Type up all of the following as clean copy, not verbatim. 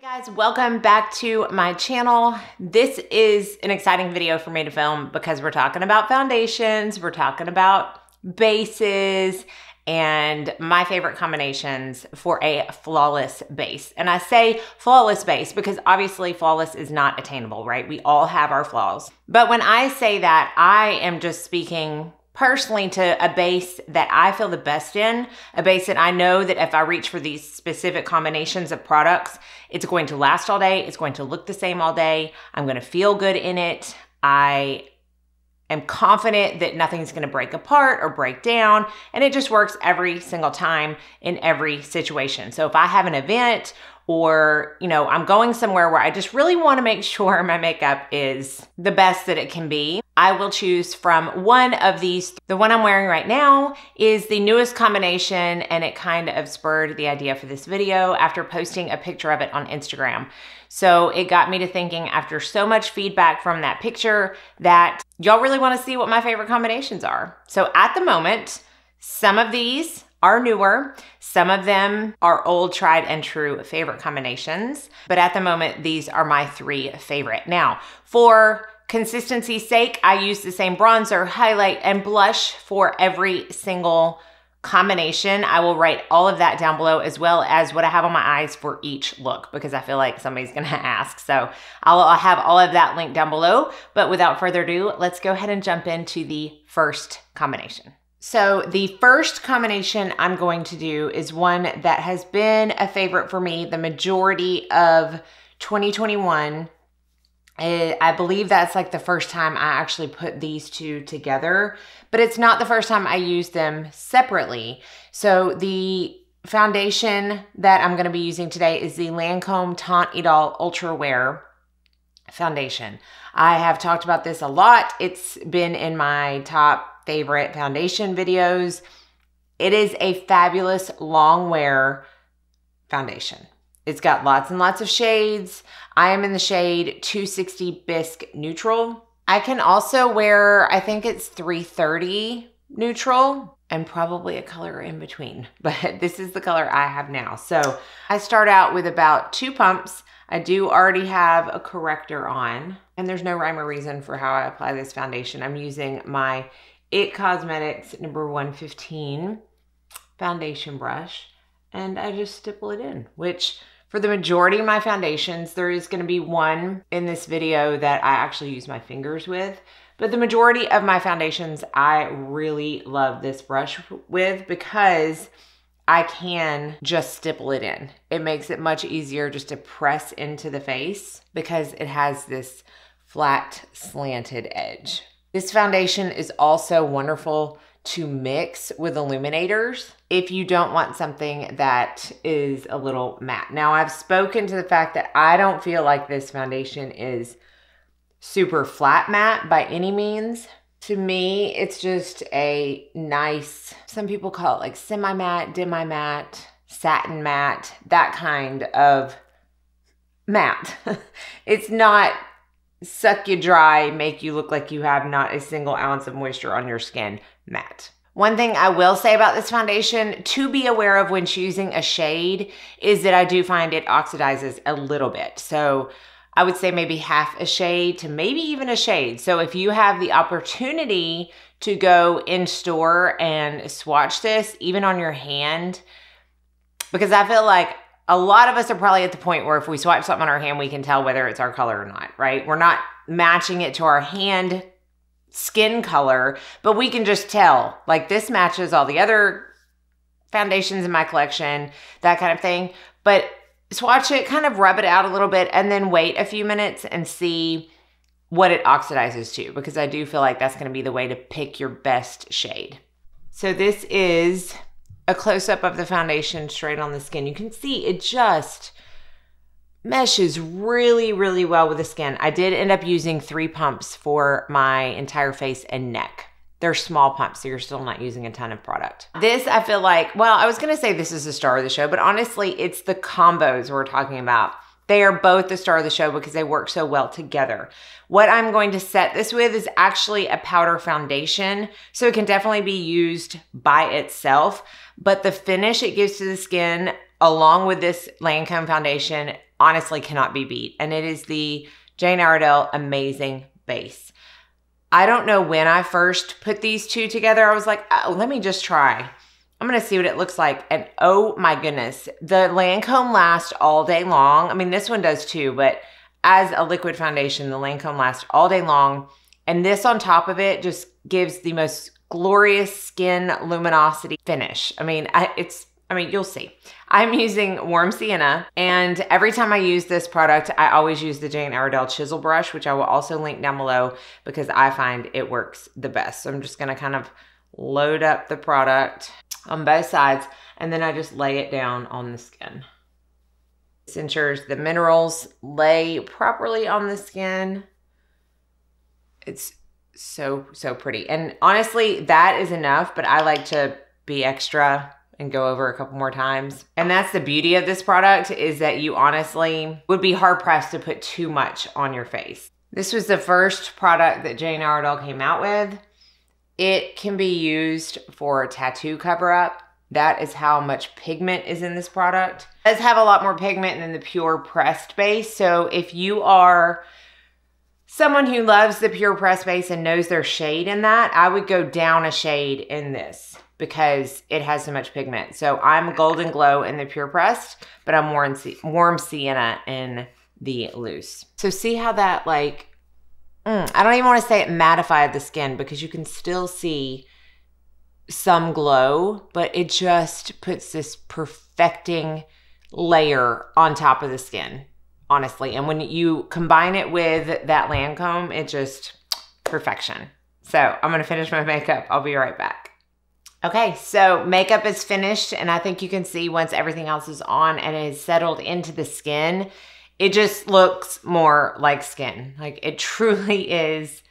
Hey guys, welcome back to my channel. This is an exciting video for me to film because we're talking about foundations, we're talking about bases, and my favorite combinations for a flawless base. And I say flawless base because obviously flawless is not attainable, right? We all have our flaws. But when I say that, I am just speaking personally to a base that I feel the best in, a base that I know that if I reach for these specific combinations of products, it's going to last all day, it's going to look the same all day, I'm gonna feel good in it, I am confident that nothing's gonna break apart or break down, and it just works every single time in every situation. So if I have an event or, I'm going somewhere where I just really wanna make sure my makeup is the best that it can be, I will choose from one of these. The one I'm wearing right now is the newest combination, and it kind of spurred the idea for this video after posting a picture of it on Instagram. So it got me to thinking, after so much feedback from that picture, that y'all really wanna see what my favorite combinations are. So at the moment, some of these are newer, some of them are old, tried and true favorite combinations, but at the moment, these are my three favorite. Now, for consistency's sake, I use the same bronzer, highlight, and blush for every single combination. I will write all of that down below, as well as what I have on my eyes for each look, because I feel like somebody's gonna ask. So I'll have all of that linked down below, but without further ado, let's go ahead and jump into the first combination. So the first combination I'm going to do is one that has been a favorite for me the majority of 2021. I believe that's like the first time I actually put these two together, but it's not the first time I used them separately. So the foundation that I'm gonna be using today is the Lancome Teint Idole Ultra Wear foundation. I have talked about this a lot. It's been in my top favorite foundation videos. It is a fabulous long wear foundation. It's got lots and lots of shades. I am in the shade 260 Bisque Neutral. I can also wear, I think it's 330 Neutral and probably a color in between, but this is the color I have now. So I start out with about 2 pumps. I do already have a corrector on, and there's no rhyme or reason for how I apply this foundation. I'm using my It Cosmetics number 115 foundation brush, and I just stipple it in, which for the majority of my foundations, there is gonna be one in this video that I actually use my fingers with, but the majority of my foundations, I really love this brush with because I can just stipple it in. It makes it much easier just to press into the face because it has this flat, slanted edge. This foundation is also wonderful to mix with illuminators if you don't want something that is a little matte. Now, I've spoken to the fact that I don't feel like this foundation is super flat matte by any means. To me, it's just a nice, some people call it like semi-matte, demi-matte, satin matte, that kind of matte. It's not suck you dry, make you look like you have not a single ounce of moisture on your skin matte. One thing I will say about this foundation to be aware of when choosing a shade is that I do find it oxidizes a little bit. So I would say maybe half a shade to maybe even a shade. So if you have the opportunity to go in store and swatch this, even on your hand, because I feel like a lot of us are probably at the point where if we swatch something on our hand, we can tell whether it's our color or not, right? We're not matching it to our hand skin color, but we can just tell, like, this matches all the other foundations in my collection, that kind of thing. But swatch it, kind of rub it out a little bit, and then wait a few minutes and see what it oxidizes to, because I do feel like that's gonna be the way to pick your best shade. So this is a close-up of the foundation straight on the skin. You can see it just meshes really, really well with the skin. I did end up using 3 pumps for my entire face and neck. They're small pumps, so you're still not using a ton of product. This, I feel like, well, I was gonna say this is the star of the show, but honestly, it's the combos we're talking about. They are both the star of the show because they work so well together. What I'm going to set this with is actually a powder foundation, so it can definitely be used by itself, but the finish it gives to the skin, along with this Lancome foundation, honestly cannot be beat. And it is the Jane Ardell Amazing Base. I don't know when I first put these two together. I was like, oh, let me just try. I'm going to see what it looks like. And oh my goodness, the Lancome lasts all day long. I mean, this one does too, but as a liquid foundation, the Lancome lasts all day long. And this on top of it just gives the most glorious skin luminosity finish. I mean, you'll see. I'm using Warm Sienna, and every time I use this product, I always use the Jane Ardell chisel brush, which I will also link down below because I find it works the best. So I'm just gonna kind of load up the product on both sides, and then I just lay it down on the skin. This ensures the minerals lay properly on the skin. It's so pretty. And honestly, that is enough, but I like to be extra and go over a couple more times. And that's the beauty of this product, is that you honestly would be hard pressed to put too much on your face. This was the first product that Jane Ardell came out with. It can be used for a tattoo cover up. That is how much pigment is in this product. It does have a lot more pigment than the pure pressed base. So if you are someone who loves the pure pressed base and knows their shade in that, I would go down a shade in this because it has so much pigment. So I'm Golden Glow in the pure pressed, but I'm Warm Sienna in the loose. So see how that I don't even want to say it mattified the skin because you can still see some glow, but it just puts this perfecting layer on top of the skin, honestly. And when you combine it with that Lancome, it just perfection. So I'm gonna finish my makeup. I'll be right back. Okay, so makeup is finished, and I think you can see once everything else is on and it is settled into the skin, it just looks more like skin. Like, it truly is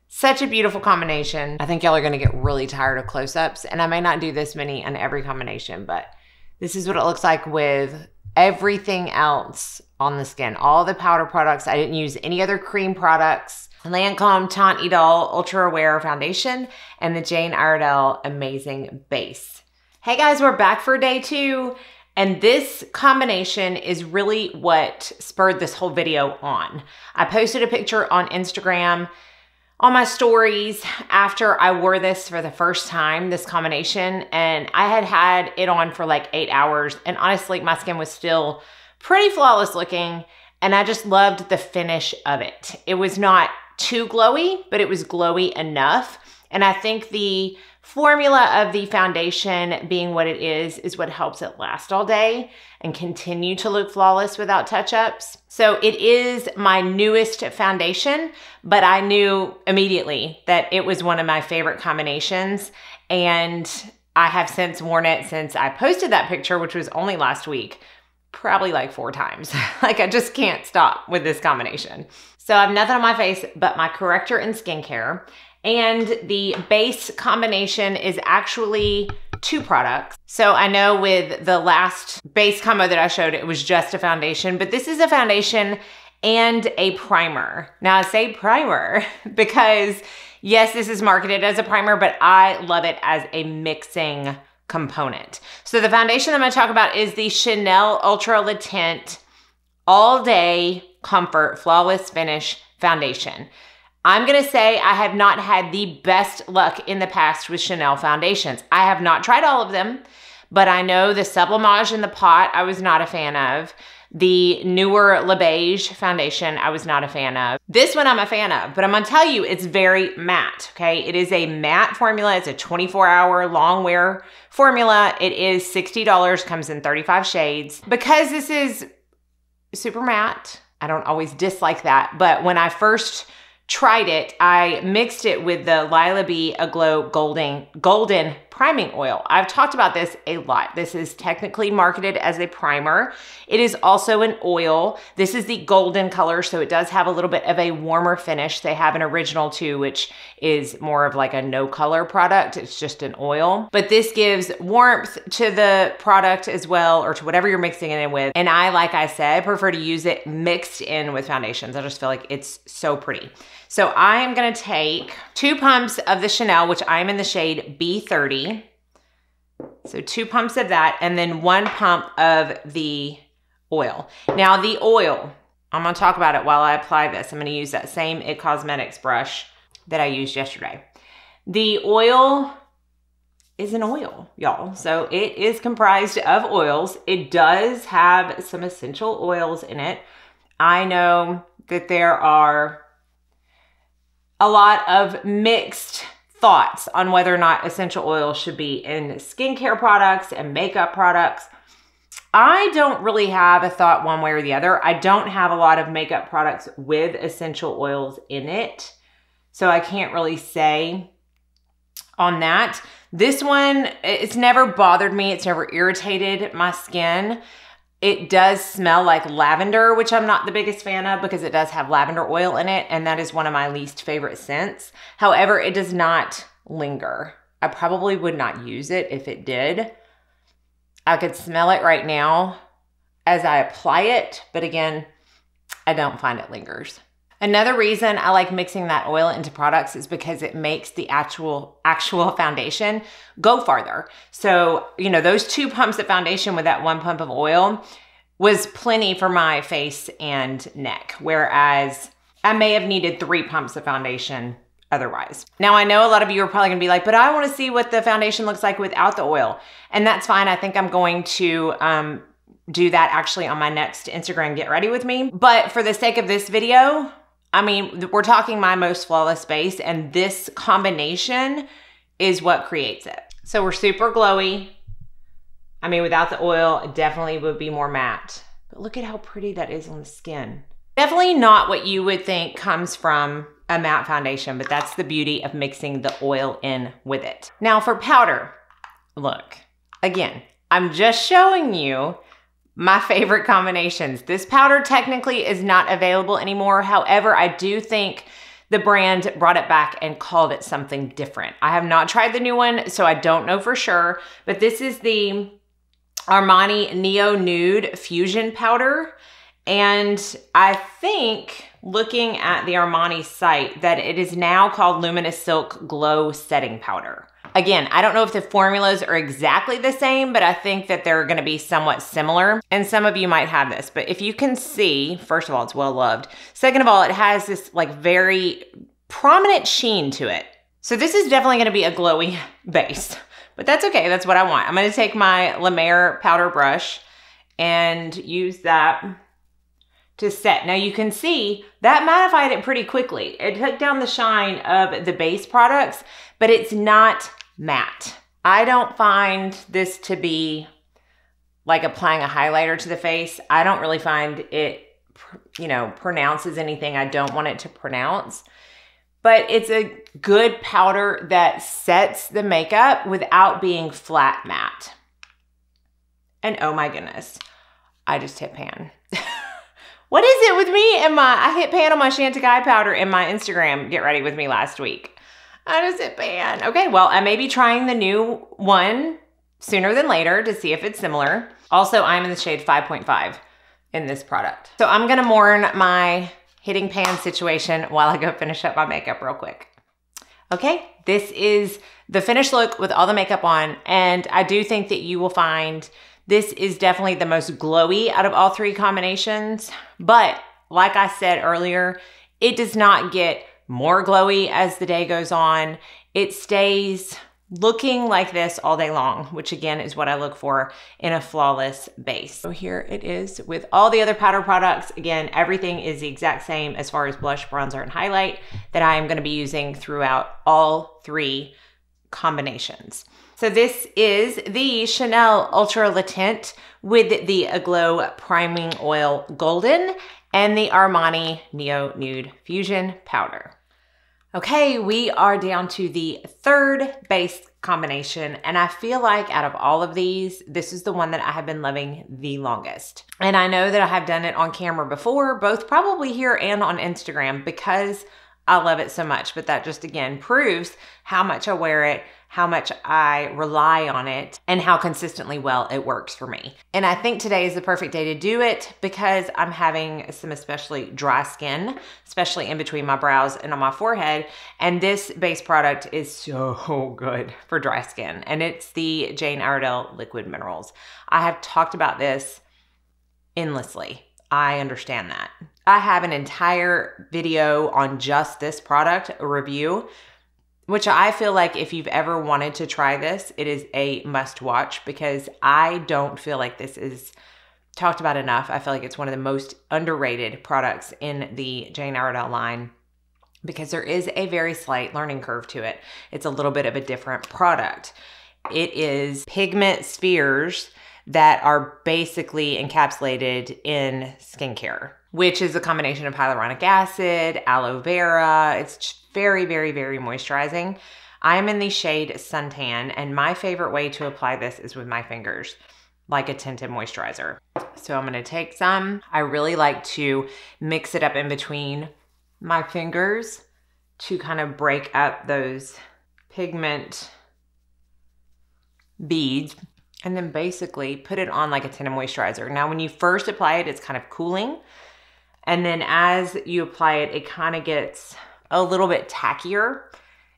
such a beautiful combination. I think y'all are gonna get really tired of close-ups, and I may not do this many on every combination, but this is what it looks like with everything else on the skin. All the powder products. I didn't use any other cream products. Lancome Teint Idole Ultra Wear Foundation and the Jane Ardell Amazing Base. Hey guys, we're back for day 2. And this combination is really what spurred this whole video on. I posted a picture on Instagram on my stories after I wore this for the first time, this combination, and I had it on for like 8 hours, and honestly, my skin was still pretty flawless looking, and I just loved the finish of it. It was not too glowy, but it was glowy enough, and I think the formula of the foundation being what it is what helps it last all day and continue to look flawless without touch-ups. So it is my newest foundation, but I knew immediately that it was one of my favorite combinations, and I have since worn it since I posted that picture, which was only last week, probably like 4 times. Like, I just can't stop with this combination. So I have nothing on my face but my corrector and skincare. And the base combination is actually 2 products. So I know with the last base combo that I showed, it was just a foundation, but this is a foundation and a primer. Now I say primer because yes, this is marketed as a primer, but I love it as a mixing component. So the foundation I'm gonna talk about is the Chanel Ultra Littent All Day Comfort Flawless Finish Foundation. I'm gonna say I have not had the best luck in the past with Chanel foundations. I have not tried all of them, but I know the Sublimage in the pot I was not a fan of. The newer Le Beige foundation I was not a fan of. This one I'm a fan of, but I'm gonna tell you it's very matte, okay? It is a matte formula. It's a 24-hour long wear formula. It is $60, comes in 35 shades. Because this is super matte, I don't always dislike that, but when I first tried it, I mixed it with the Lila B Aglow Golden Priming Oil. I've talked about this a lot. This is technically marketed as a primer. It is also an oil. This is the golden color, so it does have a little bit of a warmer finish. They have an original too, which is more of like a no color product. It's just an oil. But this gives warmth to the product as well, or to whatever you're mixing it in with. And I, like I said, prefer to use it mixed in with foundations. I just feel like it's so pretty. So I am gonna take 2 pumps of the Chanel, which I'm in the shade B30. So 2 pumps of that, and then 1 pump of the oil. Now the oil, I'm gonna talk about it while I apply this. I'm gonna use that same IT Cosmetics brush that I used yesterday. The oil is an oil, y'all. So it is comprised of oils. It does have some essential oils in it. I know that there are a lot of mixed thoughts on whether or not essential oils should be in skincare products and makeup products. I don't really have a thought one way or the other. I don't have a lot of makeup products with essential oils in it, so I can't really say on that. This one, it's never bothered me. It's never irritated my skin. It does smell like lavender, which I'm not the biggest fan of because it does have lavender oil in it, and that is one of my least favorite scents. However, it does not linger. I probably would not use it if it did. I could smell it right now as I apply it, but again, I don't find it lingers. Another reason I like mixing that oil into products is because it makes the actual foundation go farther. So, you know, those 2 pumps of foundation with that 1 pump of oil was plenty for my face and neck, whereas I may have needed 3 pumps of foundation otherwise. Now, I know a lot of you are probably gonna be like, but I wanna see what the foundation looks like without the oil. And that's fine. I think I'm going to do that actually on my next Instagram Get Ready With Me. But for the sake of this video, I mean, we're talking my most flawless base, and this combination is what creates it. So we're super glowy. I mean, without the oil, it definitely would be more matte. But look at how pretty that is on the skin. Definitely not what you would think comes from a matte foundation, but that's the beauty of mixing the oil in with it. Now for powder, look, again, I'm just showing you my favorite combinations. This powder technically is not available anymore. However, I do think the brand brought it back and called it something different. I have not tried the new one, so I don't know for sure, but this is the Armani Neo Nude Fusion Powder. And I think, looking at the Armani site, that it is now called Luminous Silk Glow Setting Powder. Again, I don't know if the formulas are exactly the same, but I think that they're gonna be somewhat similar. And some of you might have this, but if you can see, first of all, it's well loved. Second of all, it has this like very prominent sheen to it. So this is definitely gonna be a glowy base, but that's okay, that's what I want. I'm gonna take my La Mer powder brush and use that to set. Now you can see that mattified it pretty quickly. It took down the shine of the base products, but it's not matte. I don't find this to be like applying a highlighter to the face. I don't really find it, you know, pronounces anything I don't want it to pronounce, but it's a good powder that sets the makeup without being flat matte. And oh my goodness, I just hit pan. What is it with me and I hit pan on my Chantecaille powder in my Instagram Get Ready With Me last week. I just hit pan. Okay, well, I may be trying the new one sooner than later to see if it's similar. Also, I'm in the shade 5.5 in this product. So I'm gonna mourn my hitting pan situation while I go finish up my makeup real quick. Okay, this is the finished look with all the makeup on, and I do think that you will find this is definitely the most glowy out of all 3 combinations, but like I said earlier, it does not get more glowy as the day goes on. It stays looking like this all day long, which again is what I look for in a flawless base. So here it is with all the other powder products. Again, everything is the exact same as far as blush, bronzer, and highlight that I am gonna be using throughout all 3 combinations. So this is the Chanel Ultra Littent with the Aglow Priming Oil Golden and the Armani Neo Nude Fusion Powder. Okay, we are down to the 3rd base combination, and I feel like out of all of these, this is the one that I have been loving the longest. And I know that I have done it on camera before, both probably here and on Instagram, because I love it so much, but that just again proves how much I wear it, how much I rely on it, and how consistently well it works for me. And I think today is the perfect day to do it because I'm having some especially dry skin, especially in between my brows and on my forehead. And this base product is so good for dry skin. And it's the Jane Ardell Liquid Minerals. I have talked about this endlessly. I understand that. I have an entire video on just this product, a review, which I feel like if you've ever wanted to try this, it is a must watch because I don't feel like this is talked about enough. I feel like it's one of the most underrated products in the Jane Ardell line because there is a very slight learning curve to it. It's a little bit of a different product. It is pigment spheres that are basically encapsulated in skincare, which is a combination of hyaluronic acid, aloe vera. It's very, very, very moisturizing. I am in the shade Suntan, and my favorite way to apply this is with my fingers, like a tinted moisturizer. So I'm gonna take some. I really like to mix it up in between my fingers to kind of break up those pigment beads, and then basically put it on like a tinted moisturizer. Now, when you first apply it, it's kind of cooling. And then as you apply it, it kind of gets a little bit tackier.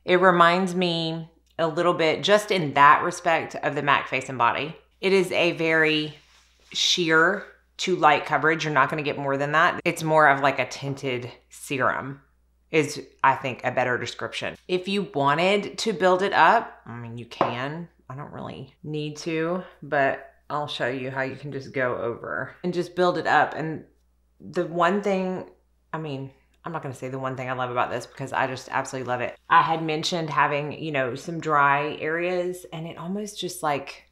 It reminds me a little bit, just in that respect, of the MAC Face and Body. It is a very sheer to light coverage. You're not gonna get more than that. It's more of like a tinted serum is, I think, a better description. If you wanted to build it up, I mean, you can. I don't really need to, but I'll show you how you can just go over and just build it up. And the one thing, I mean, I'm not gonna say the one thing I love about this because I just absolutely love it. I had mentioned having, you know, some dry areas, and it almost just like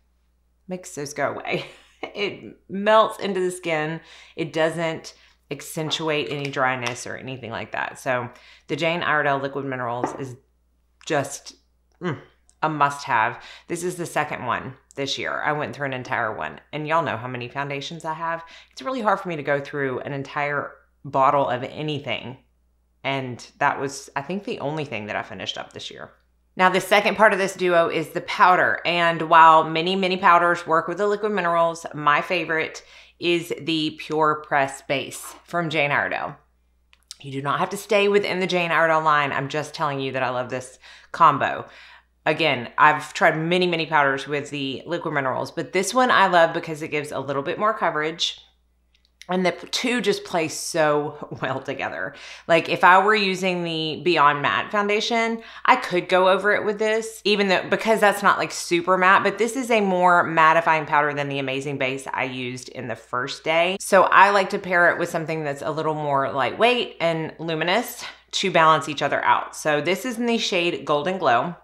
makes those go away. It melts into the skin. It doesn't accentuate any dryness or anything like that. So the Jane Ardell Liquid Minerals is just a must-have. This is the second one this year. I went through an entire one, and y'all know how many foundations I have. It's really hard for me to go through an entire bottle of anything, and that was, I think, the only thing that I finished up this year. Now, the second part of this duo is the powder, and while many powders work with the Liquid Minerals, my favorite is the Pure Press Base from Jane Ardell. You do not have to stay within the Jane Ardell line. I'm just telling you that I love this combo. Again, I've tried many powders with the Liquid Minerals, but this one I love because it gives a little bit more coverage, and the two just play so well together. Like if I were using the Beyond Matte foundation, I could go over it with this, even though, because that's not like super matte, but this is a more mattifying powder than the Amazing Base I used in the first day. So I like to pair it with something that's a little more lightweight and luminous to balance each other out. So this is in the shade Golden Glow,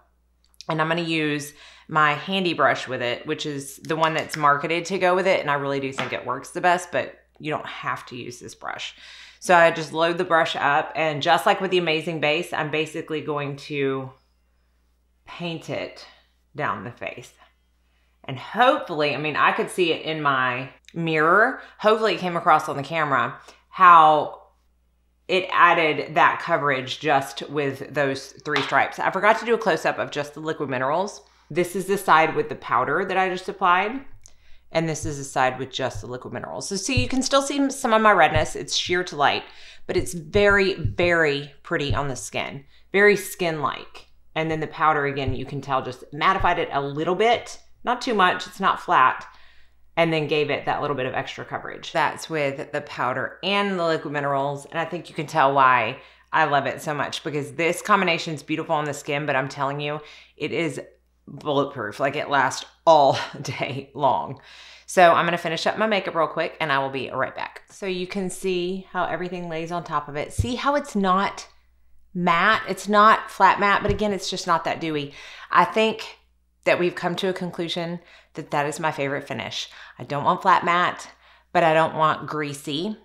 and I'm gonna use my handy brush with it, which is the one that's marketed to go with it, and I really do think it works the best, but you don't have to use this brush. So I just load the brush up, and just like with the Amazing Base, I'm basically going to paint it down the face. And hopefully, I mean, I could see it in my mirror. Hopefully it came across on the camera how it added that coverage just with those three stripes. I forgot to do a close-up of just the Liquid Minerals. This is the side with the powder that I just applied, and this is the side with just the Liquid Minerals. So see, you can still see some of my redness. It's sheer to light, but it's very pretty on the skin. Very skin-like. And then the powder, again, you can tell just mattified it a little bit. Not too much, it's not flat. And then gave it that little bit of extra coverage. That's with the powder and the Liquid Minerals. And I think you can tell why I love it so much, because this combination is beautiful on the skin, but I'm telling you, it is bulletproof. Like it lasts all day long. So I'm gonna finish up my makeup real quick and I will be right back. So you can see how everything lays on top of it. See how it's not matte? It's not flat matte, but again, it's just not that dewy. I think that we've come to a conclusion that that is my favorite finish. I don't want flat matte, but I don't want greasy,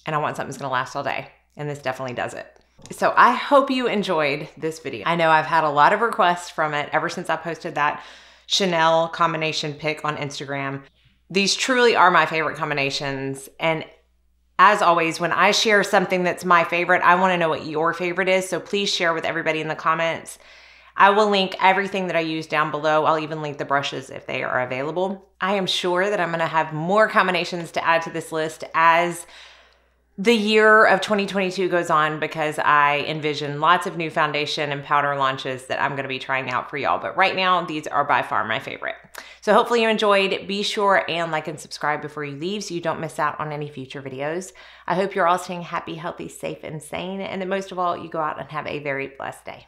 and I want something that's gonna last all day. And this definitely does it. So I hope you enjoyed this video. I know I've had a lot of requests from it ever since I posted that Chanel combination pic on Instagram. These truly are my favorite combinations. And as always, when I share something that's my favorite, I wanna know what your favorite is. So please share with everybody in the comments. I will link everything that I use down below. I'll even link the brushes if they are available. I am sure that I'm gonna have more combinations to add to this list as the year of 2022 goes on, because I envision lots of new foundation and powder launches that I'm going to be trying out for y'all. But right now, these are by far my favorite. So hopefully you enjoyed. Be sure and like and subscribe before you leave so you don't miss out on any future videos. I hope you're all staying happy, healthy, safe, and sane. And that most of all, you go out and have a very blessed day.